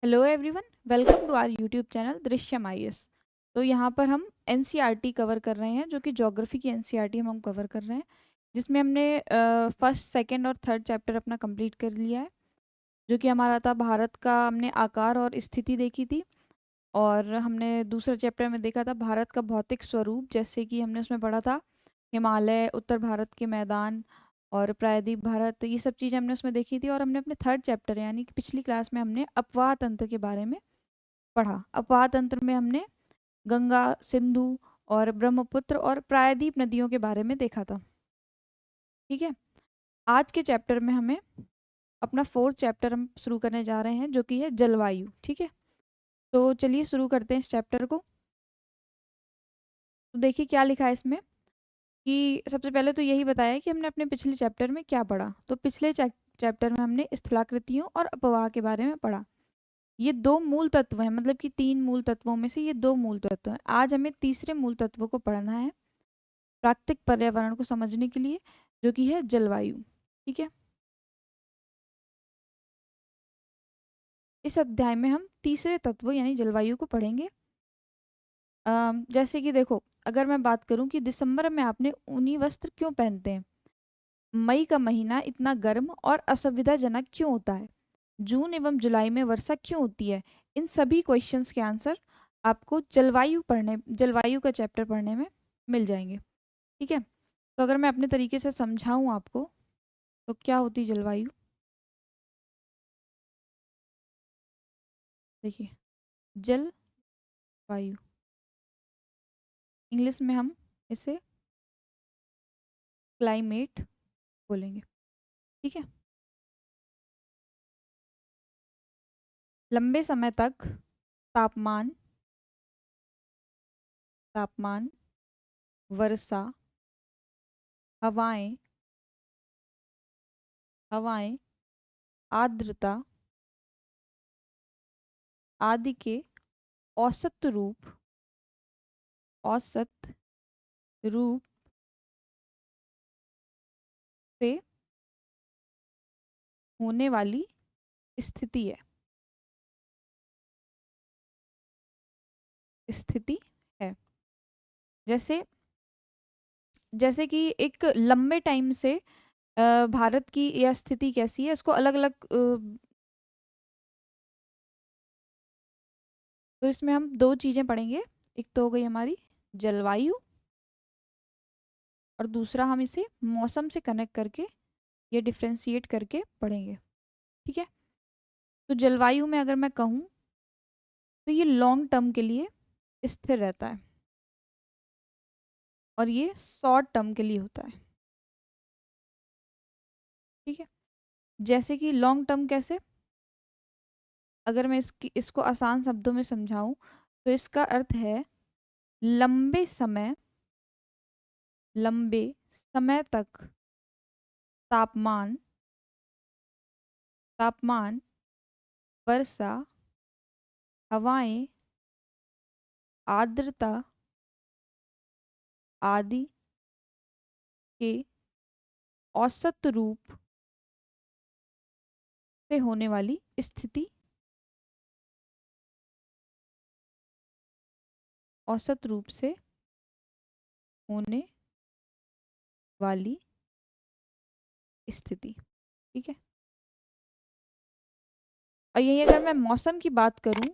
Hello everyone, welcome to our YouTube channel Drishyam IAS. तो यहाँ पर हम एनसीईआरटी कवर कर रहे हैं, जो कि ज्योग्राफी की एनसीईआरटी हम कवर कर रहे हैं, जिसमें हमने फर्स्ट सेकंड और थर्ड चैप्टर अपना कंप्लीट कर लिया है। जो कि हमारा था भारत का, हमने आकार और स्थिति देखी थी। और हमने दूसरे चैप्टर में देखा था भारत का भौतिक स्वरूप, जैसे कि हमने उसमें पढ़ा था हिमालय, उत्तर भारत के मैदान और प्रायद्वीप भारत। तो ये सब चीज़ें हमने उसमें देखी थी। और हमने अपने थर्ड चैप्टर यानी कि पिछली क्लास में हमने अपवाह तंत्र के बारे में पढ़ा। अपवाह तंत्र में हमने गंगा, सिंधु और ब्रह्मपुत्र और प्रायद्वीप नदियों के बारे में देखा था। ठीक है। आज के चैप्टर में हमें अपना फोर्थ चैप्टर हम शुरू करने जा रहे हैं, जो कि है जलवायु। ठीक है, तो चलिए शुरू करते हैं इस चैप्टर को। तो देखिए क्या लिखा है इसमें, कि सबसे पहले तो यही बताया कि हमने अपने पिछले चैप्टर में क्या पढ़ा। तो पिछले चैप्टर में हमने स्थलाकृतियों और अपवाह के बारे में पढ़ा। ये दो मूल तत्व हैं, मतलब कि तीन मूल तत्वों में से ये दो मूल तत्व हैं। आज हमें तीसरे मूल तत्व को पढ़ना है प्राकृतिक पर्यावरण को समझने के लिए, जो कि है जलवायु। ठीक है। इस अध्याय में हम तीसरे तत्व यानी जलवायु को पढ़ेंगे। जैसे कि देखो, अगर मैं बात करूं कि दिसंबर में आपने ऊनी वस्त्र क्यों पहनते हैं, मई का महीना इतना गर्म और असुविधाजनक क्यों होता है, जून एवं जुलाई में वर्षा क्यों होती है, इन सभी क्वेश्चंस के आंसर आपको जलवायु का चैप्टर पढ़ने में मिल जाएंगे। ठीक है। तो अगर मैं अपने तरीके से समझाऊं आपको, तो क्या होती जलवायु। देखिए, जलवायु इंग्लिश में हम इसे क्लाइमेट बोलेंगे। ठीक है। लंबे समय तक तापमान तापमान वर्षा, हवाएं हवाएं आर्द्रता आदि के औसत रूप औसत रूप से होने वाली स्थिति है स्थिति है। जैसे जैसे कि एक लंबे टाइम से भारत की यह स्थिति कैसी है, इसको अलग अलग तो इसमें हम दो चीजें पढ़ेंगे। एक तो हो गई हमारी जलवायु, और दूसरा हम इसे मौसम से कनेक्ट करके ये डिफ्रेंशिएट करके पढ़ेंगे। ठीक है। तो जलवायु में अगर मैं कहूँ, तो ये लॉन्ग टर्म के लिए स्थिर रहता है और ये शॉर्ट टर्म के लिए होता है। ठीक है। जैसे कि लॉन्ग टर्म कैसे, अगर मैं इसको आसान शब्दों में समझाऊं, तो इसका अर्थ है लंबे समय लंबे समय तक तापमान तापमान वर्षा, हवाएं, आर्द्रता आदि के औसत रूप से होने वाली स्थिति औसत रूप से होने वाली स्थिति। ठीक है। और यही अगर मैं मौसम की बात करूं,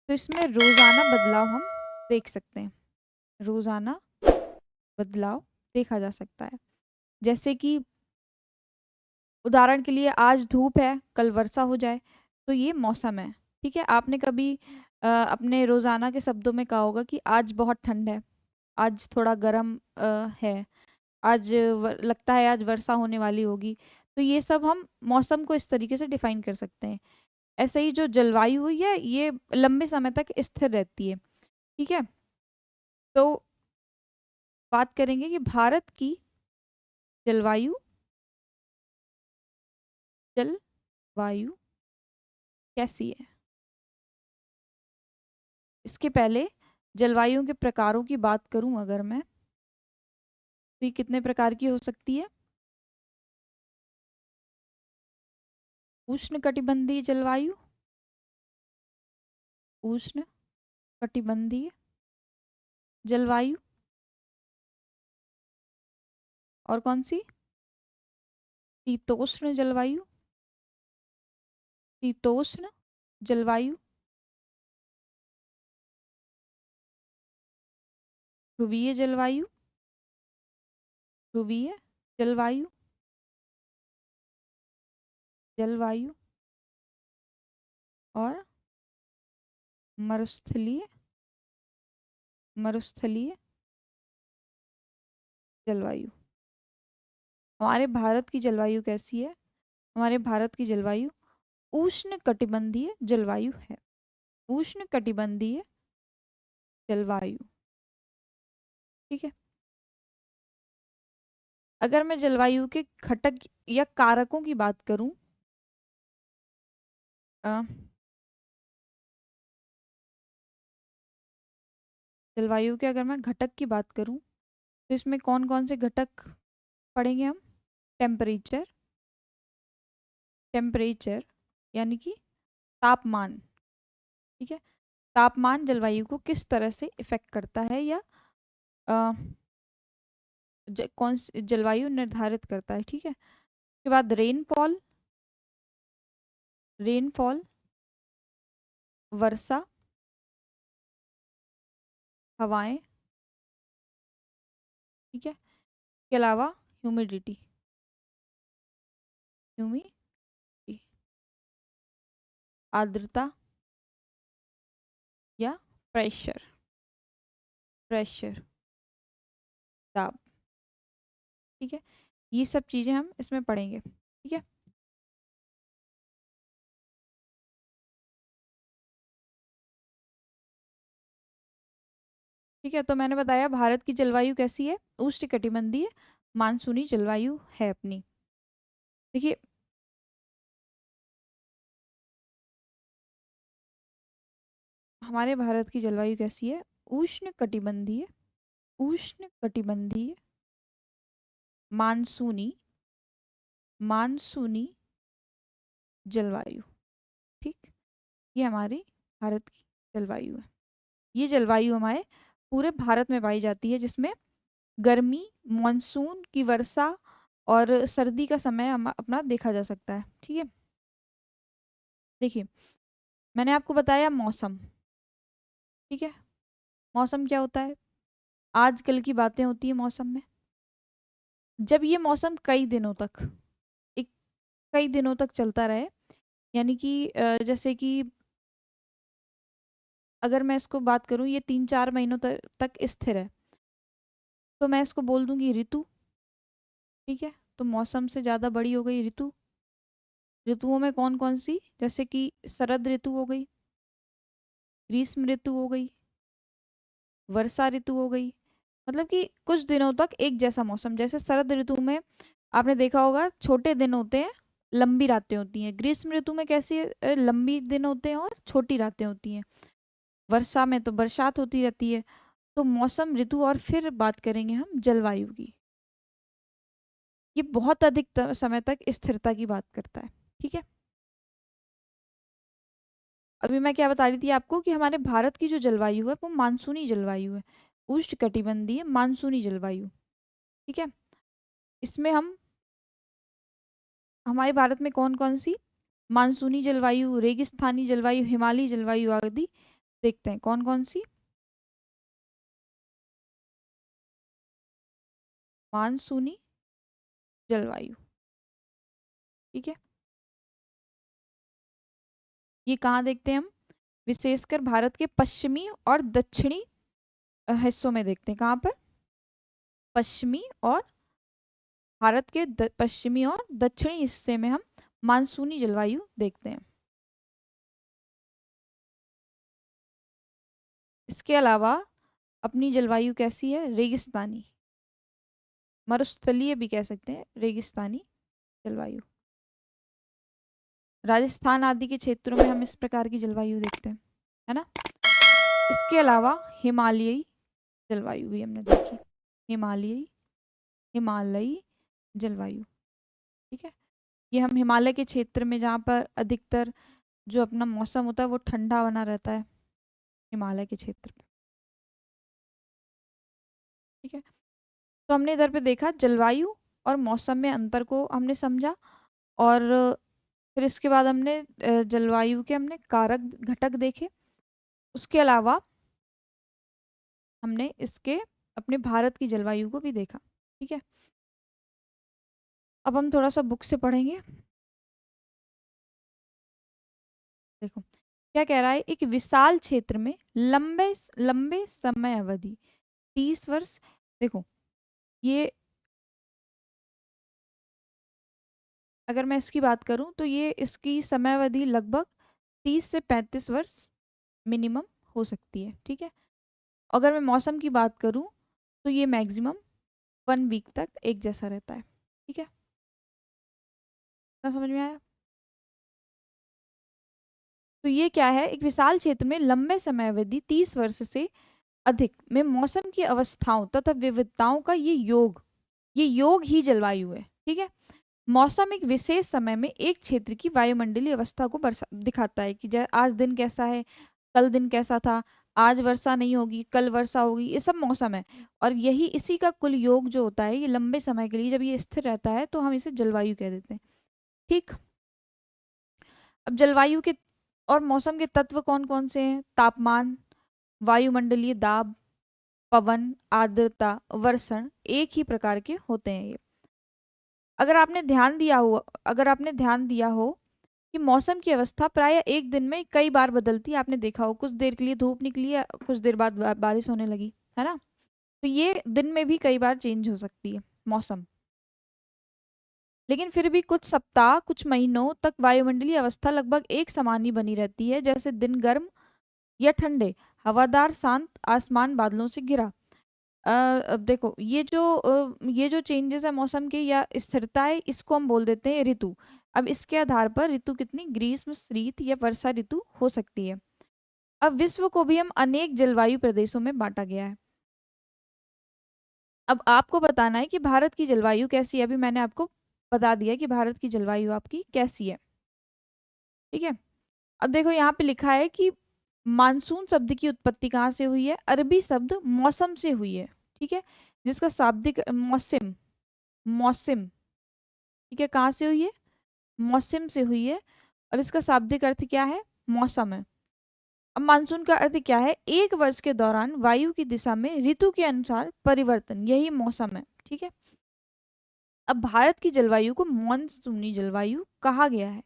तो इसमें रोजाना बदलाव हम देख सकते हैं। रोजाना बदलाव देखा जा सकता है। जैसे कि उदाहरण के लिए आज धूप है, कल वर्षा हो जाए, तो ये मौसम है। ठीक है। आपने कभी अपने रोजाना के शब्दों में कहा होगा कि आज बहुत ठंड है, आज थोड़ा गर्म है, आज लगता है आज वर्षा होने वाली होगी। तो ये सब हम मौसम को इस तरीके से डिफाइन कर सकते हैं। ऐसे ही जो जलवायु हुई है, ये लंबे समय तक स्थिर रहती है। ठीक है। तो बात करेंगे कि भारत की जलवायु जलवायु कैसी है। इसके पहले जलवायु के प्रकारों की बात करूं अगर मैं, तो ये कितने प्रकार की हो सकती है। उष्णकटिबंधीय जलवायु, उष्ण कटिबंधीय जलवायु। और कौन सी? शीतोष्ण जलवायु। शीतोष्ण जलवायु। ध्रुवीय जलवायु। ध्रुवीय जलवायु। जलवायु। और मरुस्थलीय। मरुस्थलीय जलवायु। हमारे भारत की जलवायु कैसी है? हमारे भारत की जलवायु उष्ण कटिबंधीय जलवायु है। उष्ण कटिबंधीय जलवायु। ठीक है। अगर मैं जलवायु के घटक या कारकों की बात करूं, जलवायु के अगर मैं घटक की बात करूं तो इसमें कौन कौन से घटक पढ़ेंगे हम? टेम्परेचर। टेम्परेचर यानी कि तापमान। ठीक है। तापमान जलवायु को किस तरह से इफेक्ट करता है या अ, कौन सी जलवायु निर्धारित करता है। ठीक है। उसके बाद रेनफॉल। रेनफॉल वर्षा, हवाएं। ठीक है। इसके अलावा ह्यूमिडिटी। ह्यूमिडिटी आर्द्रता या प्रेशर। प्रेशर दाब। ठीक है। ये सब चीजें हम इसमें पढ़ेंगे। ठीक है। ठीक है। तो मैंने बताया भारत की जलवायु कैसी है? उष्णकटिबंधीय मानसूनी जलवायु है अपनी। देखिए, हमारे भारत की जलवायु कैसी है? उष्णकटिबंधीय। उष्णकटिबंधीय मानसूनी। मानसूनी जलवायु। ठीक। ये हमारी भारत की जलवायु है। ये जलवायु हमारे पूरे भारत में पाई जाती है, जिसमें गर्मी, मानसून की वर्षा और सर्दी का समय अपना देखा जा सकता है। ठीक है। देखिए, मैंने आपको बताया मौसम। ठीक है। मौसम क्या होता है? आजकल की बातें होती है मौसम में। जब ये मौसम कई दिनों तक, एक कई दिनों तक चलता रहे, यानी कि जैसे कि अगर मैं इसको बात करूं, ये 3-4 महीनों तक स्थिर है, तो मैं इसको बोल दूंगी ऋतु। ठीक है। तो मौसम से ज्यादा बड़ी हो गई ऋतु। ऋतुओं में कौन कौन सी? जैसे कि शरद ऋतु हो गई, ग्रीष्म ऋतु हो गई, वर्षा ऋतु हो गई। मतलब कि कुछ दिनों तक एक जैसा मौसम। जैसे शरद ऋतु में आपने देखा होगा छोटे दिन होते हैं, लंबी रातें होती हैं। ग्रीष्म ऋतु में कैसी लंबी दिन होते हैं और छोटी रातें होती हैं। वर्षा में तो बरसात होती रहती है। तो मौसम, ऋतु, और फिर बात करेंगे हम जलवायु की। ये बहुत अधिक समय तक स्थिरता की बात करता है। ठीक है। अभी मैं क्या बता रही थी आपको कि हमारे भारत की जो जलवायु है वो मानसूनी जलवायु है। उष्णकटिबंधीय मानसूनी जलवायु। ठीक है। इसमें हम, हमारे भारत में कौन कौन सी मानसूनी जलवायु, रेगिस्तानी जलवायु, हिमालयी जलवायु आदि देखते हैं। कौन कौन सी? मानसूनी जलवायु। ठीक है। ये कहाँ देखते हैं हम? विशेषकर भारत के पश्चिमी और दक्षिणी हिस्सों में देखते हैं। कहाँ पर? पश्चिमी और भारत के पश्चिमी और दक्षिणी हिस्से में हम मानसूनी जलवायु देखते हैं। इसके अलावा अपनी जलवायु कैसी है? रेगिस्तानी, मरुस्थलीय भी कह सकते हैं, रेगिस्तानी जलवायु। राजस्थान आदि के क्षेत्रों में हम इस प्रकार की जलवायु देखते हैं, है ना। इसके अलावा हिमालयी जलवायु भी हमने देखी। हिमालयी, हिमालयी जलवायु। ठीक है। ये हम हिमालय के क्षेत्र में, जहाँ पर अधिकतर जो अपना मौसम होता है वो ठंडा बना रहता है, हिमालय के क्षेत्र पे। ठीक है, तो हमने इधर पे देखा जलवायु और मौसम में अंतर को हमने समझा, और फिर इसके बाद हमने जलवायु के हमने कारक घटक देखे। उसके अलावा हमने इसके अपने भारत की जलवायु को भी देखा। ठीक है, अब हम थोड़ा सा बुक से पढ़ेंगे। देखो क्या कह रहा है, एक विशाल क्षेत्र में लंबे लंबे समय अवधि 30 वर्ष। देखो ये, अगर मैं इसकी बात करूं तो ये इसकी समय अवधि लगभग 30 से 35 वर्ष मिनिमम हो सकती है। ठीक है, अगर मैं मौसम की बात करूं तो ये मैक्सिमम 1 वीक तक एक जैसा रहता है। ठीक है, ना समझ में आया? तो ये क्या है, एक विशाल क्षेत्र में लंबे समय अवधि 30 वर्ष से अधिक में मौसम की अवस्थाओं तथा विविधताओं का ये योग ही जलवायु है। ठीक है, मौसम एक विशेष समय में एक क्षेत्र की वायुमंडलीय अवस्था को दिखाता है कि आज दिन कैसा है, कल दिन कैसा था, आज वर्षा नहीं होगी, कल वर्षा होगी, ये सब मौसम है। और यही इसी का कुल योग जो होता है, ये लंबे समय के लिए जब ये स्थिर रहता है तो हम इसे जलवायु कह देते हैं। ठीक, अब जलवायु के और मौसम के तत्व कौन कौन से हैं? तापमान, वायुमंडलीय दाब, पवन, आर्द्रता, वर्षण एक ही प्रकार के होते हैं ये। अगर आपने ध्यान दिया हो कि मौसम की अवस्था प्राय एक दिन में कई बार बदलती है। आपने देखा हो कुछ देर के लिए धूप निकली है, कुछ देर बाद बारिश होने लगी, है ना? तो ये दिन में भी कई बार चेंज हो सकती है मौसम। लेकिन फिर भी कुछ सप्ताह, कुछ महीनों तक वायुमंडलीय अवस्था लगभग एक समान ही बनी रहती है, जैसे दिन गर्म या ठंडे, हवादार, शांत, आसमान बादलों से घिरा। अब देखो ये जो चेंजेस है मौसम के या स्थिरता है, इसको हम बोल देते हैं ऋतु। अब इसके आधार पर ऋतु कितनी ग्रीष्म, शीत या वर्षा ऋतु हो सकती है। अब विश्व को भी हम अनेक जलवायु प्रदेशों में बांटा गया है। अब आपको बताना है कि भारत की जलवायु कैसी है। अभी मैंने आपको बता दिया कि भारत की जलवायु आपकी कैसी है। ठीक है, अब देखो यहाँ पे लिखा है कि मानसून शब्द की उत्पत्ति कहाँ से हुई है? अरबी शब्द मौसम से हुई है। ठीक है, जिसका शाब्दिक मौसम, मौसम, ठीक है, कहाँ से हुई है? मौसम से हुई है, और इसका शाब्दिक अर्थ क्या है? मौसम है। अब मानसून का अर्थ क्या है? एक वर्ष के दौरान वायु की दिशा में ऋतु के अनुसार परिवर्तन, यही मौसम है। ठीक है, अब भारत की जलवायु को मानसूनी जलवायु कहा गया है।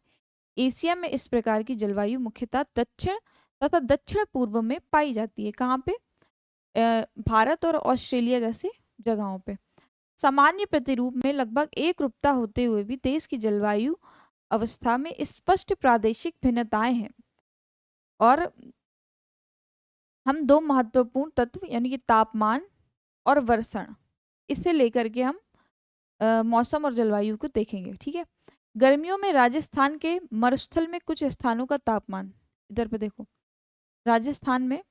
एशिया में इस प्रकार की जलवायु मुख्यतः दक्षिण तथा दक्षिण पूर्व में पाई जाती है। कहाँ पे? भारत और ऑस्ट्रेलिया जैसे जगहों पे। सामान्य प्रतिरूप में लगभग एक रूपता होते हुए भी देश की जलवायु अवस्था में स्पष्ट प्रादेशिक भिन्नताएं हैं। और हम दो महत्वपूर्ण तत्व यानी कि तापमान और वर्षण, इसे लेकर के हम मौसम और जलवायु को देखेंगे। ठीक है, गर्मियों में राजस्थान के मरुस्थल में कुछ स्थानों का तापमान, इधर पे देखो, राजस्थान में,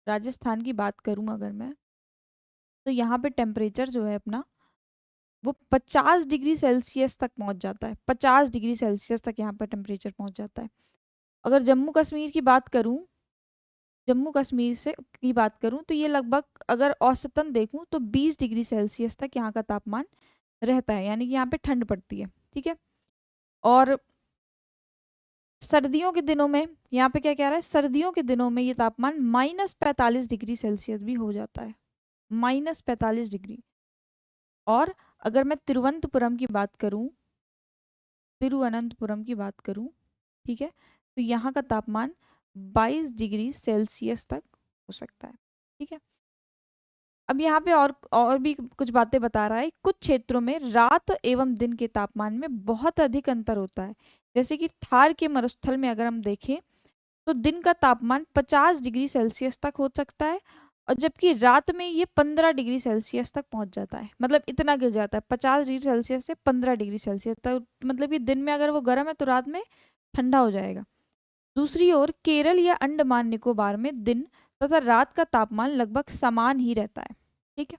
राजस्थान की बात करूं अगर मैं, तो यहाँ पे टेम्परेचर जो है अपना वो 50 डिग्री सेल्सियस तक पहुंच जाता है। 50 डिग्री सेल्सियस तक यहाँ पर टेम्परेचर पहुंच जाता है। अगर जम्मू कश्मीर की बात करूं, जम्मू कश्मीर से की बात करूं तो ये लगभग, अगर औसतन देखूं तो 20 डिग्री सेल्सियस तक यहाँ का तापमान रहता है, यानी कि यहाँ पे ठंड पड़ती है। ठीक है, और सर्दियों के दिनों में यहाँ पे क्या कह रहा है, सर्दियों के दिनों में ये तापमान -45 डिग्री सेल्सियस भी हो जाता है, -45 डिग्री। और अगर मैं तिरुवनंतपुरम की बात करूं, तिरुवनंतपुरम की बात करूं, ठीक है, तो यहाँ का तापमान 22 डिग्री सेल्सियस तक हो सकता है। ठीक है, अब यहाँ पे और भी कुछ बातें बता रहा है। कुछ क्षेत्रों में रात एवं दिन के तापमान में बहुत अधिक अंतर होता है। जैसे कि थार के मरुस्थल में अगर हम देखें तो दिन का तापमान 50 डिग्री सेल्सियस तक हो सकता है, और जबकि रात में ये 15 डिग्री सेल्सियस तक पहुंच जाता है। मतलब इतना गिर जाता है 50 डिग्री सेल्सियस से 15 डिग्री सेल्सियस तक। मतलब कि दिन में अगर वो गर्म है तो रात में ठंडा हो जाएगा। दूसरी ओर केरल या अंडमान निकोबार में दिन तथा रात का तापमान लगभग समान ही रहता है। ठीक है,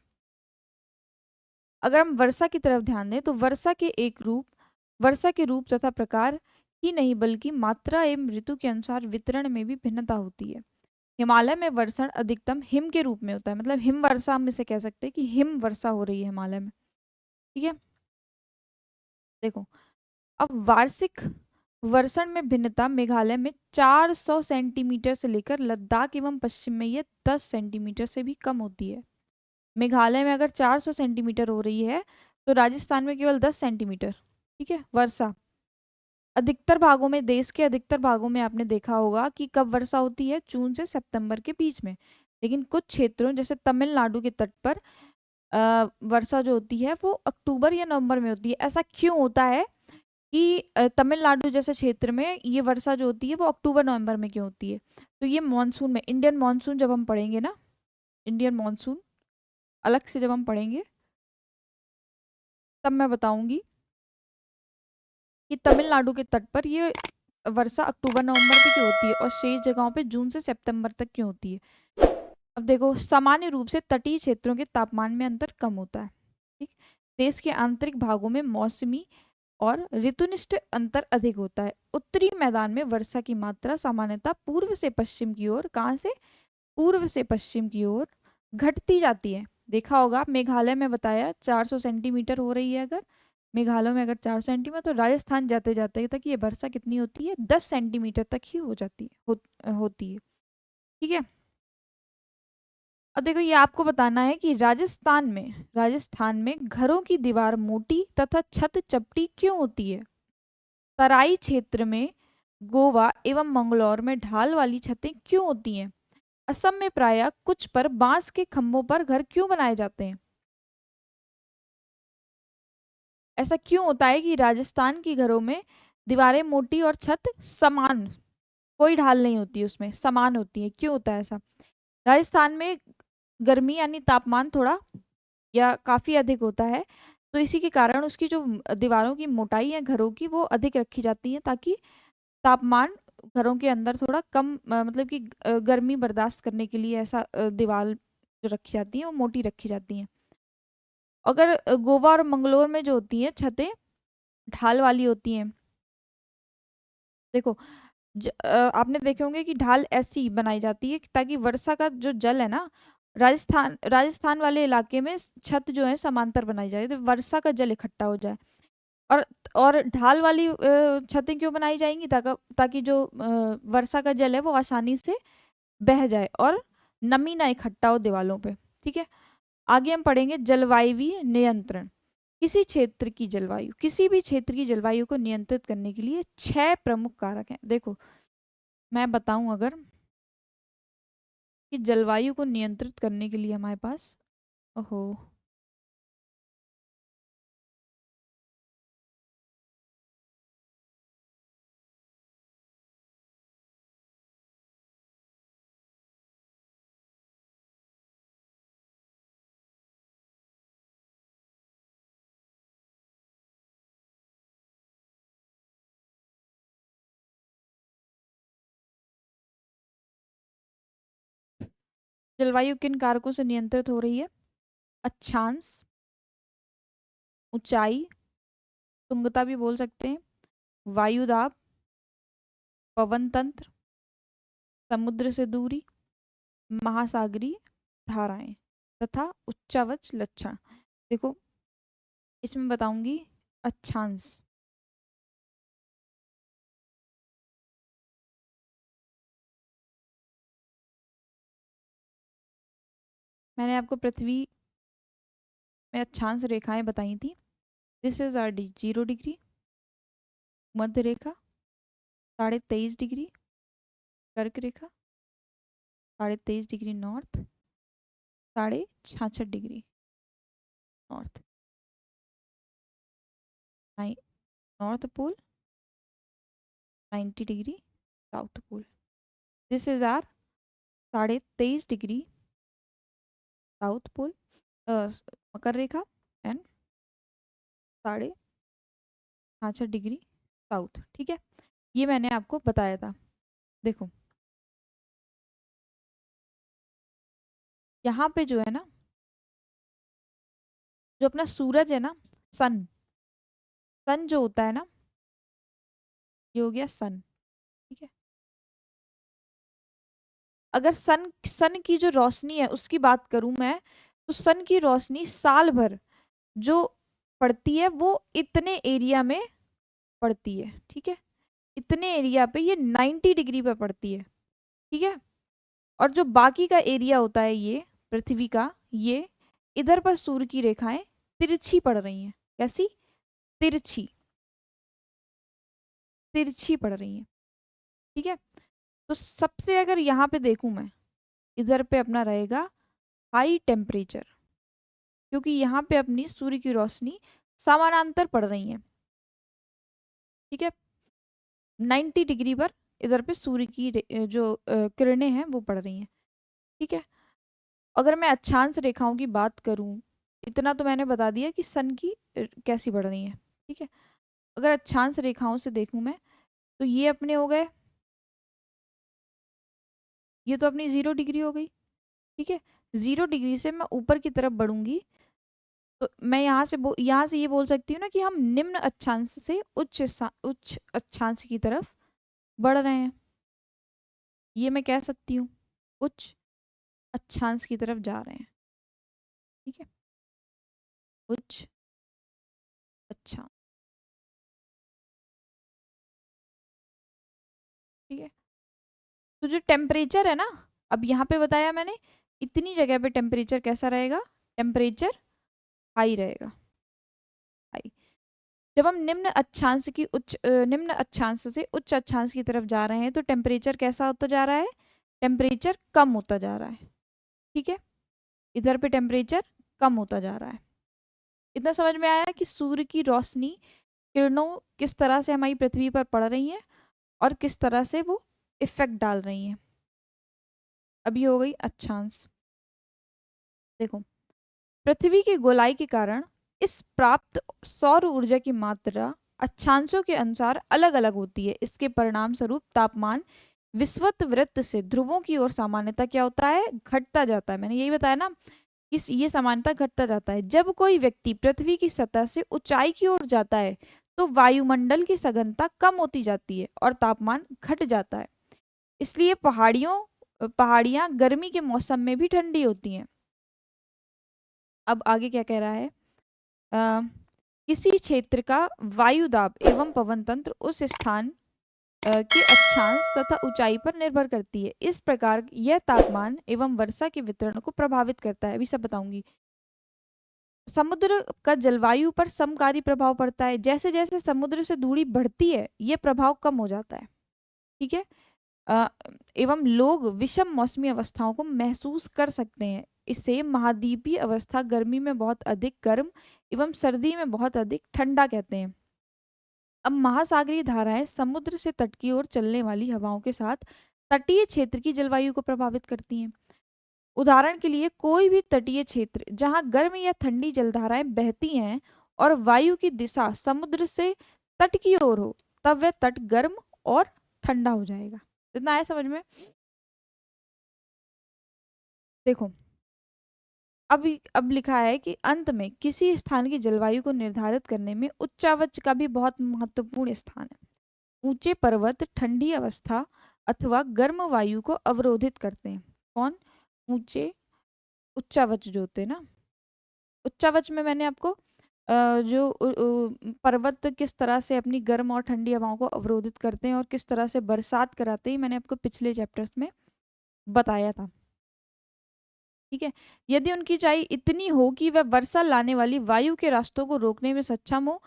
अगर हम वर्षा की तरफ ध्यान दें तो वर्षा के रूप तथा प्रकार ही नहीं बल्कि मात्रा एवं ऋतु के अनुसार वितरण में भी भिन्नता होती है। हिमालय में वर्षण अधिकतम हिम के रूप में होता है, मतलब हिम वर्षा हम इसे कह सकते हैं कि हिम वर्षा हो रही है हिमालय में। ठीक है, देखो अब वार्षिक वर्षण में भिन्नता मेघालय में 400 सेंटीमीटर से लेकर लद्दाख एवं पश्चिम में ये 10 सेंटीमीटर से भी कम होती है। मेघालय में अगर 400 सेंटीमीटर हो रही है तो राजस्थान में केवल 10 सेंटीमीटर। ठीक है, वर्षा अधिकतर भागों में, देश के अधिकतर भागों में आपने देखा होगा कि कब वर्षा होती है, जून से सितंबर के बीच में। लेकिन कुछ क्षेत्रों जैसे तमिलनाडु के तट पर वर्षा जो होती है वो अक्टूबर या नवंबर में होती है। ऐसा क्यों होता है कि तमिलनाडु जैसे क्षेत्र में ये वर्षा जो होती है वो अक्टूबर नवंबर में क्यों होती है? तो ये मानसून में, इंडियन मानसून जब हम पढ़ेंगे ना, इंडियन मानसून अलग से जब हम पढ़ेंगे तब मैं बताऊंगी कि तमिलनाडु के तट पर ये वर्षा अक्टूबर नवंबर में क्यों होती है और शेष जगहों पे जून से सितंबर तक क्यों होती है। अब देखो, सामान्य रूप से तटीय क्षेत्रों के तापमान में अंतर कम होता है। ठीक, देश के आंतरिक भागों में मौसमी और ऋतुनिष्ठ अंतर अधिक होता है। उत्तरी मैदान में वर्षा की मात्रा सामान्यतः पूर्व से पश्चिम की ओर, कहाँ से, पूर्व से पश्चिम की ओर घटती जाती है। देखा होगा मेघालय में बताया 400 सेंटीमीटर हो रही है, अगर मेघालय में अगर 400 सेंटीमीटर, तो राजस्थान जाते जाते तक ये वर्षा कितनी होती है, 10 सेंटीमीटर तक ही हो जाती है, होती है। ठीक है, अब देखो ये आपको बताना है कि राजस्थान में घरों की दीवार मोटी तथा छत चपटी क्यों होती है। तराई क्षेत्र में, गोवा एवं मंगलौर में ढाल वाली छतें क्यों होती हैं। असम में प्रायः कुछ पर बांस के खंभों पर घर क्यों बनाए जाते हैं। ऐसा क्यों होता है कि राजस्थान की घरों में दीवारें मोटी और छत समान, कोई ढाल नहीं होती उसमें, समान होती है, क्यों होता है ऐसा। राजस्थान में गर्मी यानी तापमान थोड़ा या काफी अधिक होता है, तो इसी के कारण उसकी जो दीवारों की मोटाई है घरों की वो अधिक रखी जाती है, ताकि तापमान घरों के अंदर थोड़ा कम, मतलब कि गर्मी बर्दाश्त करने के लिए ऐसा दीवार जो रखी जाती है वो मोटी रखी जाती हैं। अगर गोवा और मंगलोर में जो होती हैं छतें ढाल वाली होती हैं, देखो आपने देखे होंगे कि ढाल ऐसी बनाई जाती है ताकि वर्षा का जो जल है ना, राजस्थान वाले इलाके में छत जो है समांतर बनाई जाए तो वर्षा का जल इकट्ठा हो जाए। और और ढाल वाली छतें क्यों बनाई जाएंगी, ताकि जो वर्षा का जल है वो आसानी से बह जाए और नमी ना इकट्ठा हो दीवालों पे। ठीक है, आगे हम पढ़ेंगे जलवायु नियंत्रण। किसी भी क्षेत्र की जलवायु को नियंत्रित करने के लिए 6 प्रमुख कारक हैं। देखो मैं बताऊं अगर कि जलवायु को नियंत्रित करने के लिए हमारे पास, ओहो, जलवायु किन कारकों से नियंत्रित हो रही है। अक्षांश, ऊंचाई, तुंगता भी बोल सकते हैं, वायु दाब, पवन तंत्र, समुद्र से दूरी, महासागरीय धाराएं तथा उच्चावच लक्षण। देखो इसमें बताऊंगी अक्षांश। मैंने आपको पृथ्वी में अक्षांश रेखाएं बताई थी। This is our D 0 degree, मध्य रेखा 23.5 डिग्री, कर्क रेखा 23.5 degree north, 66.5 degree north, north pole 90 degree south pole. This is our 23.5 degree south pole, मकर रेखा एंड 66.5 डिग्री साउथ। ठीक है, ये मैंने आपको बताया था। देखो यहाँ पे जो है ना, जो अपना सूरज है ना, सन सन जो होता है ना, ये हो गया सन। ठीक है, अगर सन सन की जो रोशनी है उसकी बात करूं मैं, तो सन की रोशनी साल भर जो पड़ती है वो इतने एरिया में पड़ती है। ठीक है, इतने एरिया पे ये 90 डिग्री पे पड़ती है। ठीक है, और जो बाकी का एरिया होता है ये पृथ्वी का, ये इधर पर सूर्य की रेखाएं तिरछी पड़ रही हैं। कैसी? तिरछी, तिरछी पड़ रही हैं। ठीक है, तो सबसे अगर यहाँ पे देखूं मैं, इधर पे अपना रहेगा हाई टेम्परेचर, क्योंकि यहाँ पे अपनी सूर्य की रोशनी समानांतर पड़ रही है। ठीक है, 90 डिग्री पर इधर पे सूर्य की जो किरणें हैं वो पड़ रही हैं। ठीक है, अगर मैं अक्षांश रेखाओं की बात करूं, इतना तो मैंने बता दिया कि सन की कैसी बढ़ रही है। ठीक है, अगर अक्षांश रेखाओं से देखूं मैं, तो ये अपने हो गए, ये तो अपनी 0 डिग्री हो गई। ठीक है, 0 डिग्री से मैं ऊपर की तरफ बढ़ूंगी, तो मैं यहाँ से ये बोल सकती हूँ ना कि हम निम्न अक्षांश से उच्च अक्षांश की तरफ बढ़ रहे हैं। ये मैं कह सकती हूँ, उच्च अक्षांश की तरफ जा रहे हैं। ठीक है, उच्च अक्षांश। ठीक है, तो जो टेम्परेचर है ना, अब यहाँ पे बताया मैंने, इतनी जगह पे टेम्परेचर कैसा रहेगा? टेम्परेचर हाई रहेगा, हाई। जब हम निम्न अक्षांश से उच्च अक्षांश की तरफ जा रहे हैं तो टेम्परेचर कैसा होता जा रहा है? टेम्परेचर कम होता जा रहा है। ठीक है, इधर पे टेम्परेचर कम होता जा रहा है। इतना समझ में आया कि सूर्य की रोशनी किरणों किस तरह से हमारी पृथ्वी पर पड़ रही हैं और किस तरह से वो इफेक्ट डाल रही हैं। अब ये हो गई अक्षांश। देखो, पृथ्वी की गोलाई के कारण इस प्राप्त सौर ऊर्जा की मात्रा अक्षांशों के अनुसार अलग अलग होती है। इसके परिणाम स्वरूप तापमान विषुवत वृत्त से ध्रुवों की ओर सामान्यतः क्या होता है? घटता जाता है। मैंने यही बताया ना, इस ये समानता घटता जाता है। जब कोई व्यक्ति पृथ्वी की सतह से ऊंचाई की ओर जाता है तो वायुमंडल की सघनता कम होती जाती है और तापमान घट जाता है। इसलिए पहाड़ियां गर्मी के मौसम में भी ठंडी होती हैं। अब आगे क्या कह रहा है? अ, किसी क्षेत्र का वायु दाब एवं पवन तंत्र उस स्थान के अक्षांश तथा ऊंचाई पर निर्भर करती है। इस प्रकार यह तापमान एवं वर्षा के वितरण को प्रभावित करता है। अभी सब बताऊंगी। समुद्र का जलवायु पर समकारी प्रभाव पड़ता है। जैसे जैसे समुद्र से दूरी बढ़ती है ये प्रभाव कम हो जाता है। ठीक है, अ, एवं लोग विषम मौसमी अवस्थाओं को महसूस कर सकते हैं। इसे महाद्वीपीय अवस्था गर्मी में बहुत अधिक गर्म एवं सर्दी में बहुत अधिक ठंडा कहते हैं। अब महासागरीय धाराएं समुद्र से तट की ओर चलने वाली हवाओं के साथ तटीय क्षेत्र की जलवायु को प्रभावित करती हैं। उदाहरण के लिए कोई भी तटीय क्षेत्र जहां गर्म या ठंडी जलधाराएं बहती हैं और वायु की दिशा समुद्र से तट की ओर हो, तब वह तट गर्म और ठंडा हो जाएगा। इतना आया समझ में? देखो, अब लिखा है कि अंत में किसी स्थान की जलवायु को निर्धारित करने में उच्चावच का भी बहुत महत्वपूर्ण स्थान है। ऊंचे पर्वत ठंडी अवस्था अथवा गर्म वायु को अवरोधित करते हैं। कौन? ऊंचे उच्चावच जो होते हैं ना, उच्चावच में मैंने आपको पर्वत किस तरह से अपनी गर्म और ठंडी हवाओं को अवरोधित करते हैं और किस तरह से बरसात कराते हैं, मैंने आपको पिछले चैप्टर्स में बताया था। ठीक है, यदि उनकी ऊंचाई इतनी हो कि वह वर्षा लाने वाली वायु के रास्तों को रोकने में सक्षम हो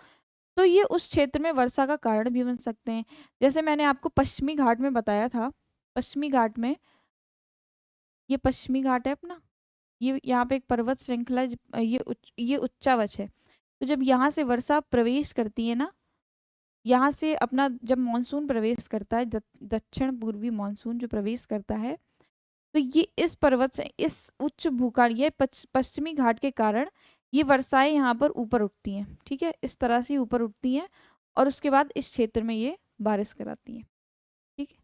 तो ये उस क्षेत्र में वर्षा का कारण भी बन सकते हैं। जैसे मैंने आपको पश्चिमी घाट में बताया था, पश्चिमी घाट में, ये पश्चिमी घाट है अपना, ये यहाँ पे एक पर्वत श्रृंखला ये उच्चावच है। तो जब यहाँ से वर्षा प्रवेश करती है ना, यहाँ से अपना जब मानसून प्रवेश करता है, दक्षिण पूर्वी मानसून जो प्रवेश करता है, तो ये इस पर्वत से इस उच्च भूकाल ये पश्चिमी घाट के कारण ये वर्षाएं यहाँ पर ऊपर उठती हैं। ठीक है, इस तरह से ऊपर उठती हैं और उसके बाद इस क्षेत्र में ये बारिश कराती हैं। ठीक है,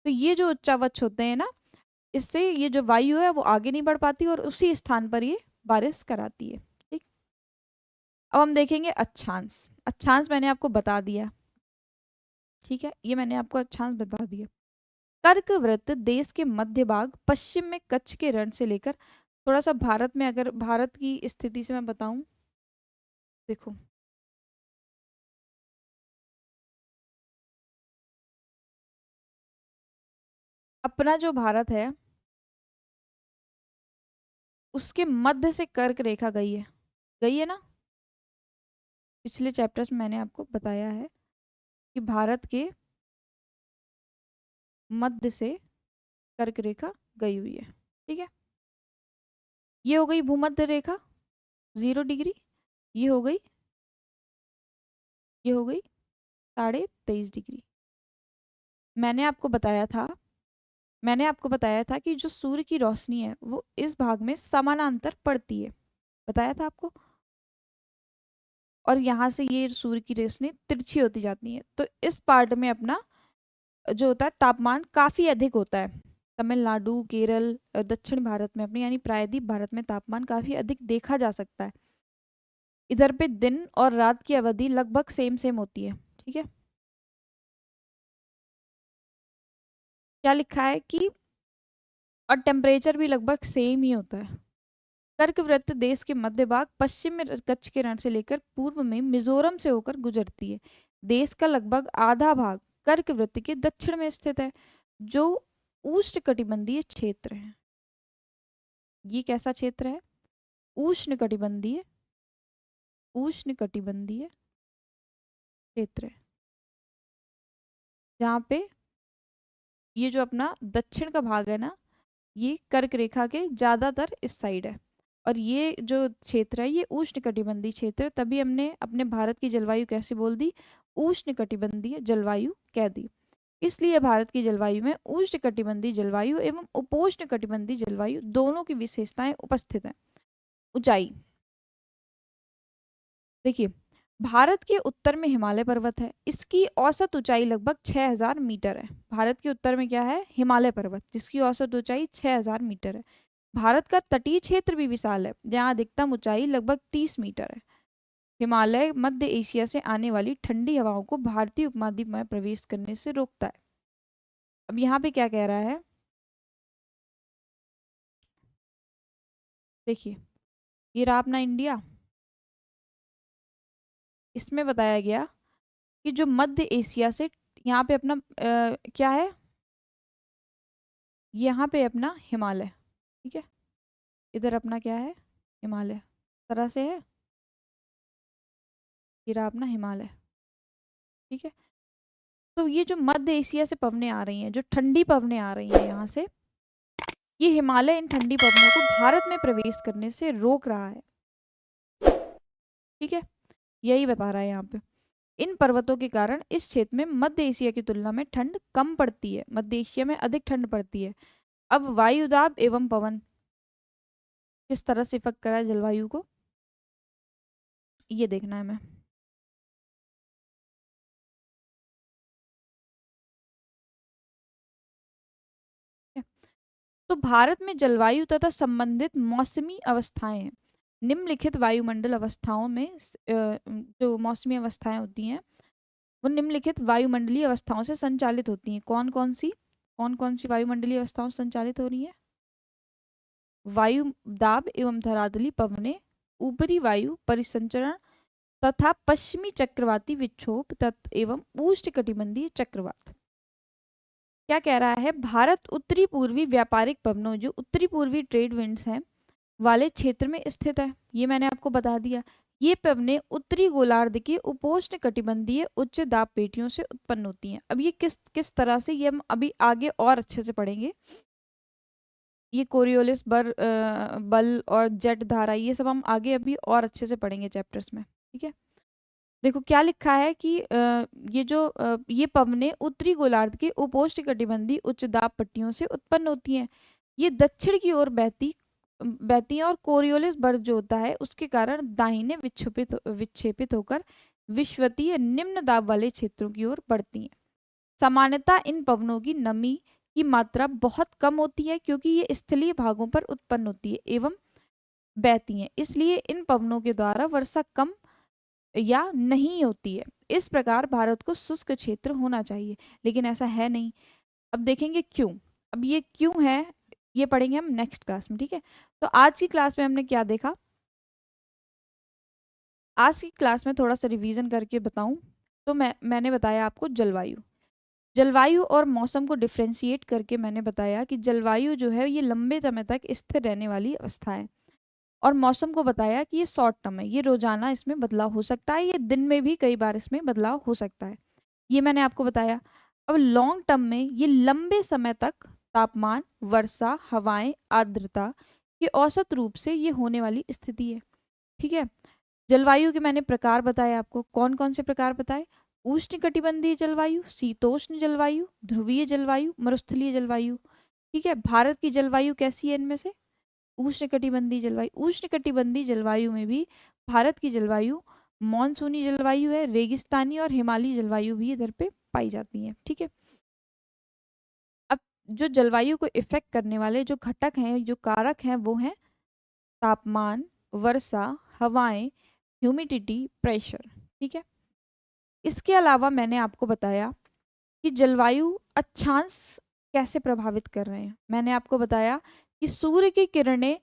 तो ये जो उच्चावच होते हैं ना, इससे ये जो वायु है वो आगे नहीं बढ़ पाती और उसी स्थान पर ये बारिश कराती है। ठीक, अब हम देखेंगे अक्षांश। अक्षांश मैंने आपको बता दिया। ठीक है, ये मैंने आपको अच्छांश बता दिया। कर्क वृत्त देश के मध्य भाग पश्चिम में कच्छ के रण से लेकर, थोड़ा सा भारत में, अगर भारत की स्थिति से मैं बताऊं, देखो अपना जो भारत है उसके मध्य से कर्क रेखा गई है ना। पिछले चैप्टर्स में मैंने आपको बताया है कि भारत के मध्य से कर्क रेखा गई हुई है। ठीक है, ये हो गई भूमध्य रेखा 0 डिग्री, ये हो गई, ये हो गई 23.5 डिग्री। मैंने आपको बताया था, मैंने आपको बताया था कि जो सूर्य की रोशनी है वो इस भाग में समानांतर पड़ती है, बताया था आपको। और यहाँ से ये सूर्य की रोशनी तिरछी होती जाती है, तो इस पार्ट में अपना जो होता है तापमान काफी अधिक होता है। तमिलनाडु, केरल, दक्षिण भारत में अपने यानी प्रायद्वीप भारत में तापमान काफी अधिक देखा जा सकता है। इधर पे दिन और रात की अवधि लगभग सेम सेम होती है। ठीक है, क्या लिखा है कि और टेम्परेचर भी लगभग सेम ही होता है। कर्क वृत्त देश के मध्य भाग पश्चिम में कच्छ के रण से लेकर पूर्व में मिजोरम से होकर गुजरती है। देश का लगभग आधा भाग कर्क वृत्त के दक्षिण में स्थित है, जो उष्णकटिबंधीय क्षेत्र है। ये कैसा क्षेत्र है? उष्णकटिबंधीय, उष्णकटिबंधीय क्षेत्र है, जहाँ पे ये जो अपना दक्षिण का भाग है ना, ये कर्क रेखा के ज्यादातर इस साइड है। और ये जो क्षेत्र है ये उष्णकटिबंधीय क्षेत्र है, तभी हमने अपने भारत की जलवायु कैसे बोल दी? उष्णकटिबंधीय जलवायु कह दी। इसलिए भारत की जलवायु में उष्णकटिबंधीय जलवायु एवं उपोष्णकटिबंधीय जलवायु दोनों की विशेषताएं उपस्थित हैं। ऊंचाई देखिए, भारत के उत्तर में हिमालय पर्वत है, इसकी औसत ऊंचाई लगभग 6000 मीटर है। भारत के उत्तर में क्या है? हिमालय पर्वत, जिसकी औसत ऊंचाई 6000 मीटर है। भारत का तटीय क्षेत्र भी विशाल है, जहाँ अधिकतम ऊंचाई लगभग 30 मीटर है। हिमालय मध्य एशिया से आने वाली ठंडी हवाओं को भारतीय उपमहाद्वीप में प्रवेश करने से रोकता है। अब यहाँ पे क्या कह रहा है, देखिए, ये रहा अपना इंडिया। इसमें बताया गया कि जो मध्य एशिया से, यहाँ पे अपना क्या है, यहाँ पे अपना हिमालय, ठीक है, इधर अपना क्या है? हिमालय, इस तरह से है, ये रहा अपना हिमालय। ठीक है, तो ये जो मध्य एशिया से पवनें आ रही हैं, जो ठंडी पवनें आ रही हैं यहाँ से, ये हिमालय इन ठंडी पवनों को भारत में प्रवेश करने से रोक रहा है। ठीक है, यही बता रहा है यहाँ पे। इन पर्वतों के कारण इस क्षेत्र में मध्य एशिया की तुलना में ठंड कम पड़ती है, मध्य एशिया में अधिक ठंड पड़ती है। अब वायुदाब एवं पवन किस तरह से इफेक्ट करा है जलवायु को, ये देखना है हमें। तो भारत में जलवायु तथा संबंधित मौसमी अवस्थाएं हैं। निम्नलिखित वायुमंडल अवस्थाओं में जो मौसमी अवस्थाएं होती हैं वो निम्नलिखित वायुमंडलीय अवस्थाओं से संचालित होती हैं। कौन कौन सी वायुमंडलीय अवस्थाओं से संचालित हो रही है? वायु दाब एवं धरातली पवने, ऊपरी वायु परिसंचरण तथा पश्चिमी चक्रवाती विक्षोभ एवं उष्णकटिबंधीय चक्रवात। क्या कह रहा है? भारत उत्तरी पूर्वी व्यापारिक पवनों, जो उत्तरी पूर्वी ट्रेड विंड्स हैं, वाले क्षेत्र में स्थित है। ये मैंने आपको बता दिया। ये पवनें उत्तरी गोलार्ध के उपोष्ण कटिबंधीय उच्च दाब पेटियों से उत्पन्न होती हैं। अब ये किस किस तरह से, ये हम अभी आगे और अच्छे से पढ़ेंगे। ये कोरियोलिस बल और जेट धारा, ये सब हम आगे अभी और अच्छे से पढ़ेंगे चैप्टर्स में। ठीक है, देखो क्या लिखा है कि ये पवनें उत्तरी गोलार्ध के उपोष्ण कटिबंधीय उच्च दाब पट्टियों से उत्पन्न होती हैं। ये दक्षिण की ओर बहती हैं और कोरियोलिस बर्फ जो होता है उसके कारण दाहिने विक्षेपित होकर विश्वतीय निम्न दाब वाले क्षेत्रों की ओर बढ़ती हैं। सामान्यतः इन पवनों की नमी की मात्रा बहुत कम होती है, क्योंकि ये स्थलीय भागों पर उत्पन्न होती है एवं बहती हैं, इसलिए इन पवनों के द्वारा वर्षा कम या नहीं होती है। इस प्रकार भारत को शुष्क क्षेत्र होना चाहिए, लेकिन ऐसा है नहीं। अब देखेंगे क्यों। अब ये क्यों है, ये पढ़ेंगे हम नेक्स्ट क्लास में, ठीक है। तो आज की क्लास में हमने क्या देखा, आज की क्लास में थोड़ा सा रिवीजन करके बताऊं तो मैंने बताया आपको जलवायु, जलवायु और मौसम को डिफ्रेंशिएट करके मैंने बताया कि जलवायु जो है ये लंबे समय तक स्थिर रहने वाली अवस्था है, और मौसम को बताया कि ये शॉर्ट टर्म है, ये रोजाना इसमें बदलाव हो सकता है, ये दिन में भी कई बार इसमें बदलाव हो सकता है, ये मैंने आपको बताया। अब लॉन्ग टर्म में ये लंबे समय तक तापमान, वर्षा, हवाएं, आर्द्रता के औसत रूप से ये होने वाली स्थिति है, ठीक है। जलवायु के मैंने प्रकार बताए आपको, कौन कौन से प्रकार बताए, उष्णकटिबंधीय जलवायु, शीतोष्ण जलवायु, ध्रुवीय जलवायु, मरुस्थलीय जलवायु, ठीक है। भारत की जलवायु कैसी है इनमें से, उष्णकटिबंधीय जलवायु। उष्णकटिबंधीय जलवायु में भी भारत की जलवायु मॉनसूनी जलवायु है, रेगिस्तानी और हिमालयी जलवायु भी इधर पे पाई जाती है, ठीक है। अब जो जलवायु को इफेक्ट करने वाले जो घटक हैं, जो कारक हैं, वो हैं तापमान, वर्षा, हवाएं, ह्यूमिडिटी, प्रेशर, ठीक है। इसके अलावा मैंने आपको बताया कि जलवायु अक्षांश कैसे प्रभावित कर रहे हैं। मैंने आपको बताया कि सूर्य की किरणें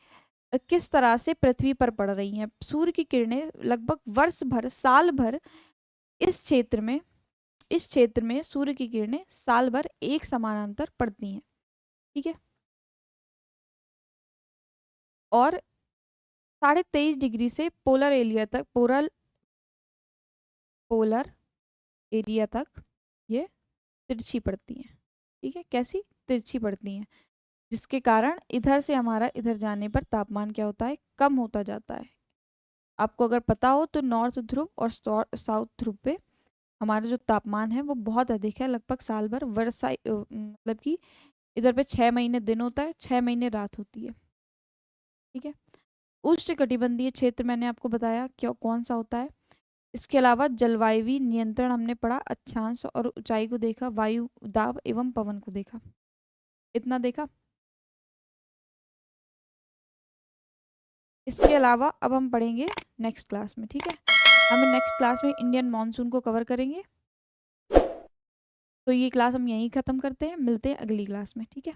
किस तरह से पृथ्वी पर पड़ रही हैं। सूर्य की किरणें लगभग वर्ष भर, साल भर इस क्षेत्र में, इस क्षेत्र में सूर्य की किरणें साल भर एक समानांतर पड़ती हैं, ठीक है। और 23.5 डिग्री से पोलर एरिया तक, पोलर एरिया तक ये तिरछी पड़ती हैं, ठीक है। कैसी, तिरछी पड़ती हैं, जिसके कारण इधर से हमारा इधर जाने पर तापमान क्या होता है, कम होता जाता है। आपको अगर पता हो तो नॉर्थ ध्रुव और साउथ ध्रुव पे हमारा जो तापमान है वो बहुत अधिक है, लगभग साल भर वर्षा, मतलब कि इधर पे 6 महीने दिन होता है, 6 महीने रात होती है, ठीक है। उष्णकटिबंधीय क्षेत्र मैंने आपको बताया क्या कौन सा होता है। इसके अलावा जलवायु नियंत्रण हमने पढ़ा, अक्षांश और ऊंचाई को देखा, वायु दाब एवं पवन को देखा, इतना देखा। इसके अलावा अब हम पढ़ेंगे नेक्स्ट क्लास में, ठीक है। हम नेक्स्ट क्लास में इंडियन मॉनसून को कवर करेंगे। तो ये क्लास हम यहीं ख़त्म करते हैं, मिलते हैं अगली क्लास में, ठीक है।